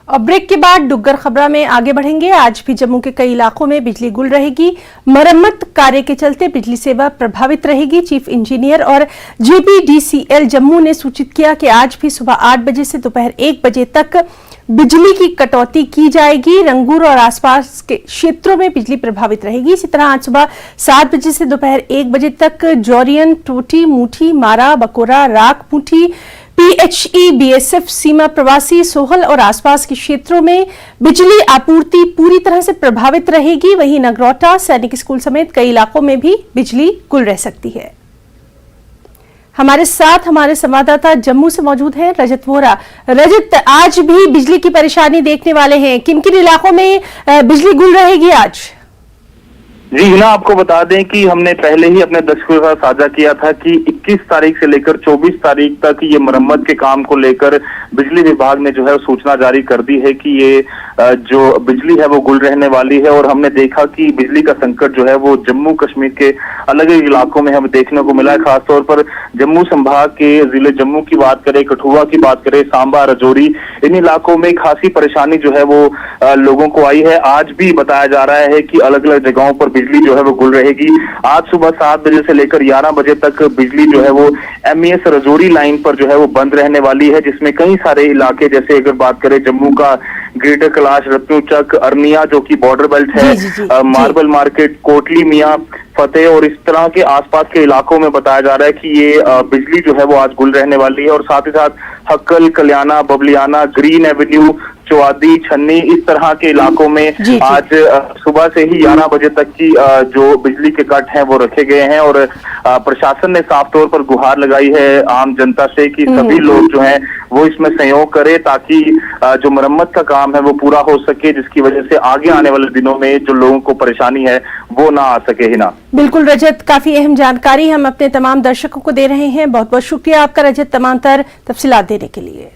और ब्रेक के बाद डुग्गर खबरा में आगे बढ़ेंगे। आज भी जम्मू के कई इलाकों में बिजली गुल रहेगी। मरम्मत कार्य के चलते बिजली सेवा प्रभावित रहेगी। चीफ इंजीनियर और जेपीडीसीएल जम्मू ने सूचित किया कि आज भी सुबह 8 बजे से दोपहर 1 बजे तक बिजली की कटौती की जाएगी। रंगूर और आसपास के क्षेत्रों में बिजली प्रभावित रहेगी। इसी तरह आज सुबह 7 बजे से दोपहर 1 बजे तक जोरियन, टोटी, मूठी, मारा, बकोरा, राक, मुठी, पीएचई, बीएसएफ, सीमा प्रवासी, सोहल और आसपास के क्षेत्रों में बिजली आपूर्ति पूरी तरह से प्रभावित रहेगी। वहीं नगरोटा, सैनिक स्कूल समेत कई इलाकों में भी बिजली गुल रह सकती है। हमारे साथ हमारे संवाददाता जम्मू से मौजूद हैं रजत वोरा। रजत, आज भी बिजली की परेशानी देखने वाले हैं। किन किन इलाकों में बिजली गुल रहेगी आज? जी हिना, आपको बता दें कि हमने पहले ही अपने दर्शकों के साथ साझा किया था कि 21 तारीख से लेकर 24 तारीख तक ये मरम्मत के काम को लेकर बिजली विभाग ने जो है सूचना जारी कर दी है कि ये जो बिजली है वो गुल रहने वाली है। और हमने देखा कि बिजली का संकट जो है वो जम्मू कश्मीर के अलग अलग इलाकों में हमें देखने को मिला है। खासतौर पर जम्मू संभाग के जिले जम्मू की बात करें, कठुआ की बात करें, सांबा, राजौरी, इन इलाकों में खासी परेशानी जो है वो लोगों को आई है। आज भी बताया जा रहा है कि अलग अलग जगहों पर बिजली जो है वो गुल रहेगी। आज सुबह 7 बजे से लेकर 11 बजे तक बिजली जो है वो एमईएस राजौरी लाइन पर जो है वो बंद रहने वाली है, जिसमें कई सारे इलाके, जैसे अगर बात करें जम्मू का ग्रेटर कैलाश, रत्नूचक, अरनिया जो कि बॉर्डर बेल्ट है, मार्बल मार्केट, कोटली मियां, फतेह और इस तरह के आसपास के इलाकों में बताया जा रहा है कि ये बिजली जो है वो आज गुल रहने वाली है। और साथ ही साथ हक्कल, कल्याणा, बबलियाना, ग्रीन एवेन्यू, चौआदी, छन्नी, इस तरह के इलाकों में आज सुबह से ही 11 बजे तक की जो बिजली के कट हैं वो रखे गए हैं। और प्रशासन ने साफ तौर पर गुहार लगाई है आम जनता से कि सभी लोग जो हैं वो इसमें सहयोग करें ताकि जो मरम्मत का काम है वो पूरा हो सके, जिसकी वजह से आगे आने वाले दिनों में जो लोगों को परेशानी है वो ना आ सके। हिना, बिल्कुल रजत, काफी अहम जानकारी हम अपने तमाम दर्शकों को दे रहे हैं। बहुत बहुत शुक्रिया आपका रजत, तमाम तर तफसीलात देने के लिए।